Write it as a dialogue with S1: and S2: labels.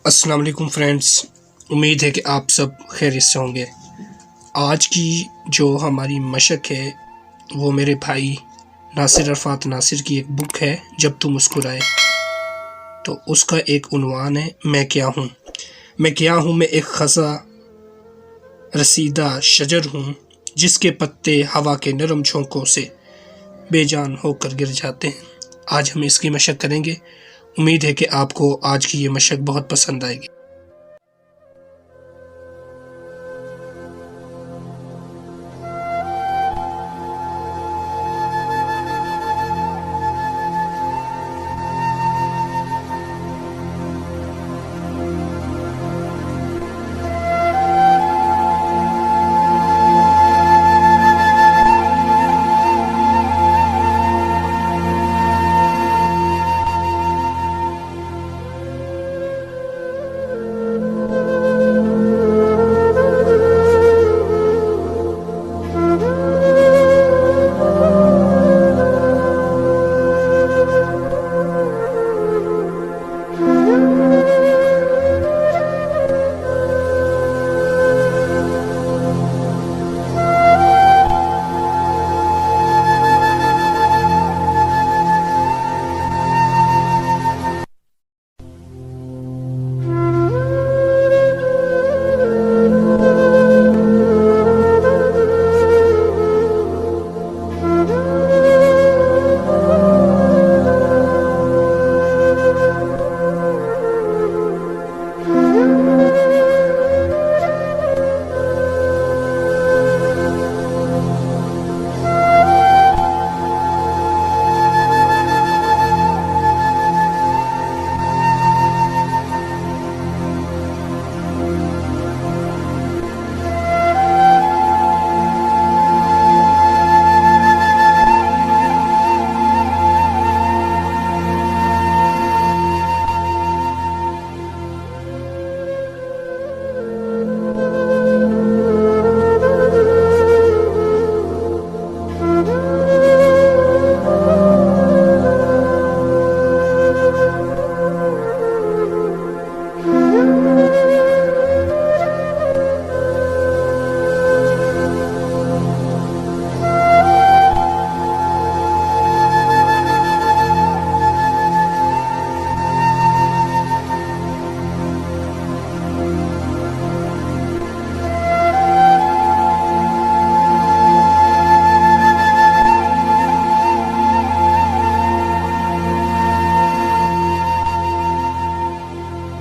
S1: अस्सलाम वालेकुम फ्रेंड्स, उम्मीद है कि आप सब खैरियत से होंगे। आज की जो हमारी मशक है वो मेरे भाई नासिर अरफात नासिर की एक बुक है, जब तू मुस्कुराए। तो उसका एक उन्वान है, मैं क्या हूँ। मैं एक खज़ा रसीदा शजर हूँ, जिसके पत्ते हवा के नरम झोंकों से बेजान होकर गिर जाते हैं। आज हम इसकी मशक करेंगे। उम्मीद है कि आपको आज की ये मशक बहुत पसंद आएगी।